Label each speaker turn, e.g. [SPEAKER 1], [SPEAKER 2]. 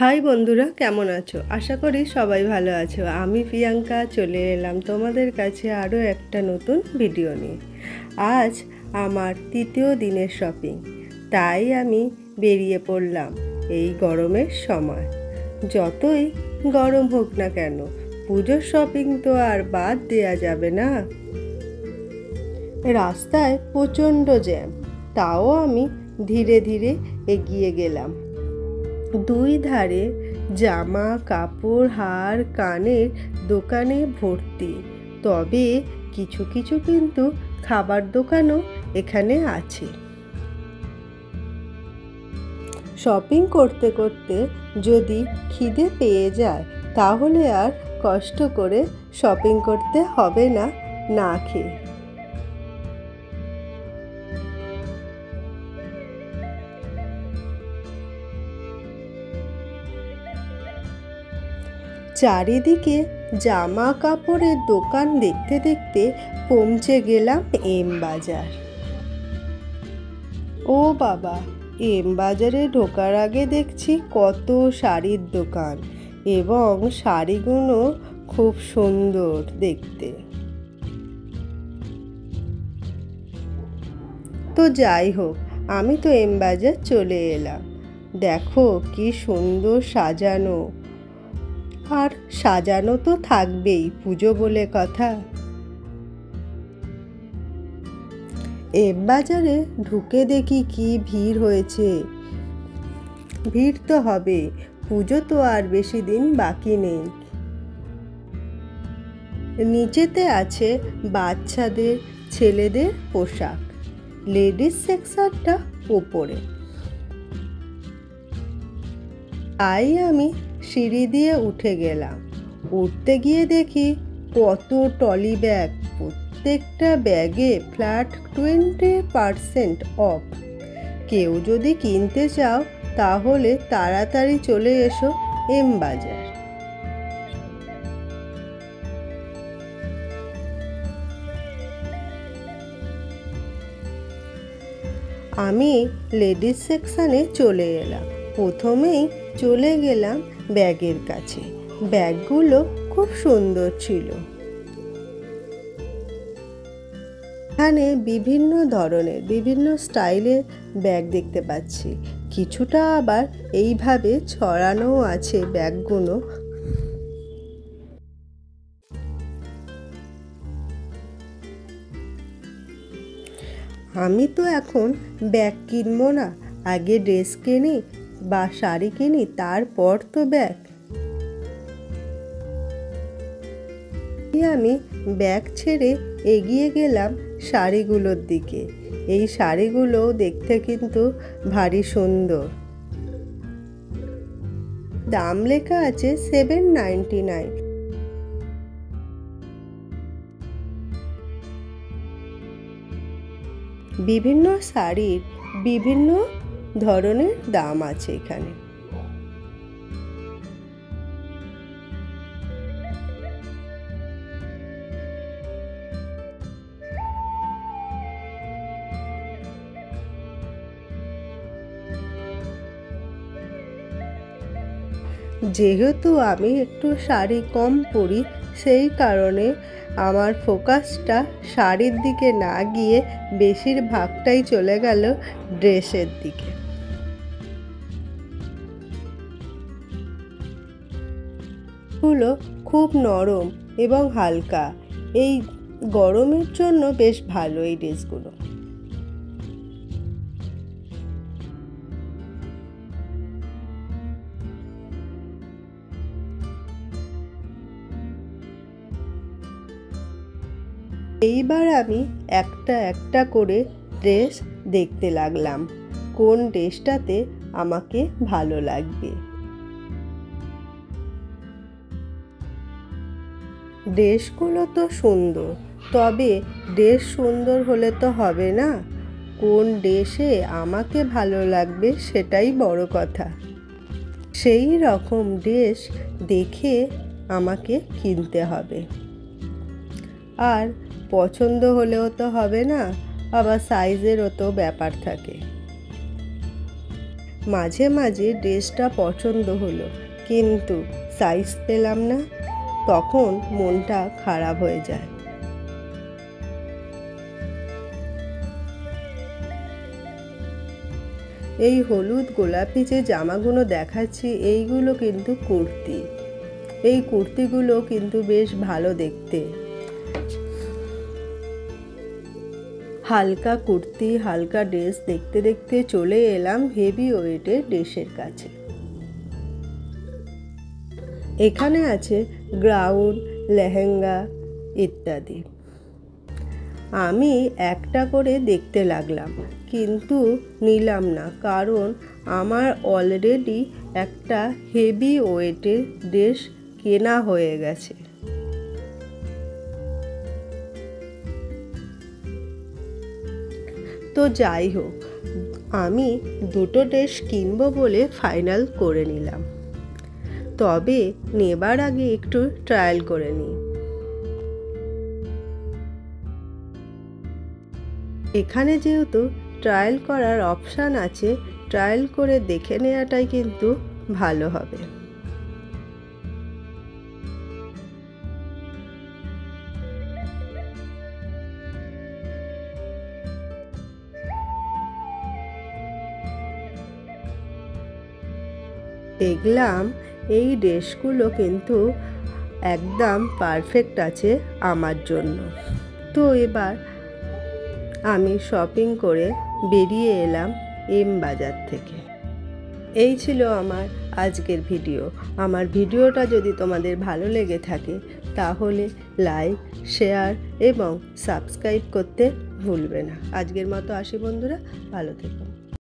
[SPEAKER 1] High বন্ধুরা, কেমন আছো? আশা করি সবাই ভালো আছো। আমি প্রিয়াঙ্কা চলে এলাম তোমাদের কাছে আরও একটা নতুন ভিডিও নিয়ে। আজ আমার তৃতীয় দিনের শপিং, তাই আমি বেরিয়ে পড়লাম এই গরমের সময়। যতই গরম হোক না কেন, পুজোর শপিং তো আর বাদ দেওয়া যাবে না। রাস্তায় প্রচণ্ড জ্যাম, তাও আমি ধীরে ধীরে এগিয়ে গেলাম। দুই ধারে জামা কাপড় হার কানের দোকানে ভর্তি, তবে কিছু কিছু কিন্তু খাবার দোকানও এখানে আছে। শপিং করতে করতে যদি খিদে পেয়ে যায়, তাহলে আর কষ্ট করে শপিং করতে হবে না না খেয়ে। চারিদিকে জামা কাপড়ের দোকান দেখতে দেখতে পৌঁছে গেলাম এম বাজার। ও বাবা, এম বাজারে ঢোকার আগে দেখছি কত শাড়ির দোকান, এবং শাড়িগুলো খুব সুন্দর দেখতে। তো যাই হোক, আমি তো এম বাজার চলে এলাম। দেখো কি সুন্দর সাজানো, আর সাজানো তো থাকবেই, পুজো বলে কথা। এম বাজারে ঢুকে দেখি কি ভিড় হয়েছে। ভিড় তো হবে, পুজো তো আর বেশি দিন বাকি নেই। নিচেতে আছে বাচ্চাদের ছেলেদের পোশাক, লেডিস সেকশনটা ওপরে। তাই আমি সিঁড়ি দিয়ে উঠে গেলাম। উঠতে গিয়ে দেখি কত ট্রলি ব্যাগ, প্রত্যেকটা ব্যাগে ফ্ল্যাট 20% অফ। কেউ যদি কিনতে চাও তাহলে তাড়াতাড়ি চলে এসো এম বাজার। আমি লেডিস সেকশানে চলে এলাম। প্রথমেই চলে গেলাম ব্যাগের কাছে। ব্যাগগুলো খুব সুন্দর ছিল। এখানে বিভিন্ন ধরনের বিভিন্ন স্টাইলের ব্যাগ দেখতে পাচ্ছি, কিছুটা আবার এইভাবে ছড়ানো আছে ব্যাগগুলো। আমি তো এখন ব্যাগ কিনবো না, আগে ড্রেস কিনি বা শাড়ি কিনি, তারপর তো ব্যাগ। আমি ব্যাগ ছেড়ে এগিয়ে গেলাম শাড়িগুলোর দিকে। এই শাড়িগুলো দেখতে কিন্তু ভারী সুন্দর। দাম লেখা আছে 799। বিভিন্ন শাড়ির বিভিন্ন ধরনের দাম আছে এখানে। যেহেতু আমি একটু শাড়ি কম পরি, সেই কারণে আমার ফোকাসটা শাড়ির দিকে না গিয়ে বেশিরভাগটাই চলে গেল ড্রেসের দিকে। এগুলো খুব নরম এবং হালকা, এই গরমের জন্য বেশ ভালো এই ড্রেসগুলো। এইবার আমি একটা একটা করে ড্রেস দেখতে লাগলাম, কোন ড্রেসটাতে আমাকে ভালো লাগবে। ড্রেসগুলো তো সুন্দর, তবে ড্রেস সুন্দর হলে তো হবে না, কোন ড্রেসে আমাকে ভালো লাগবে সেটাই বড় কথা। সেই রকম ড্রেস দেখে আমাকে কিনতে হবে। আর পছন্দ হলেও তো হবে না, আবার সাইজেরও তো ব্যাপার থাকে। মাঝে মাঝে ড্রেসটা পছন্দ হলো, কিন্তু সাইজ পেলাম না, তখন মনটা খারাপ হয়ে যায়। এই হলুদ গোলাপি যে জামাগুলো দেখাচ্ছি, এইগুলো কিন্তু কুর্তি। এই কুর্তিগুলো কিন্তু বেশ ভালো দেখতে। হালকা কুর্তি, হালকা ড্রেস দেখতে দেখতে চলে এলাম হেভি ওয়েটের ড্রেসের কাছে। এখানে আছে গাউন, লেহেঙ্গা ইত্যাদি। আমি একটা করে দেখতে লাগলাম, কিন্তু নিলাম না, কারণ আমার অলরেডি একটা হেভি ওয়েটের ড্রেস কেনা হয়ে গেছে। তো যাই হোক, আমি দুটো ড্রেস কিনবো বলে ফাইনাল করে নিলাম। তবে নেবার আগে একটু ট্রায়াল করে নিই। এখানে যেহেতু ট্রায়াল করার অপশান আছে, ট্রায়াল করে দেখে নেওয়াটাই কিন্তু ভালো হবে। দেখলাম এই ড্রেসগুলো কিন্তু একদম পারফেক্ট আছে আমার জন্য। তো এবার আমি শপিং করে বেরিয়ে এলাম এম বাজার থেকে। এই ছিল আমার আজকের ভিডিও। আমার ভিডিওটা যদি তোমাদের ভালো লেগে থাকে তাহলে লাইক, শেয়ার এবং সাবস্ক্রাইব করতে ভুলবে না। আজকের মতো আসি বন্ধুরা, ভালো থেকো।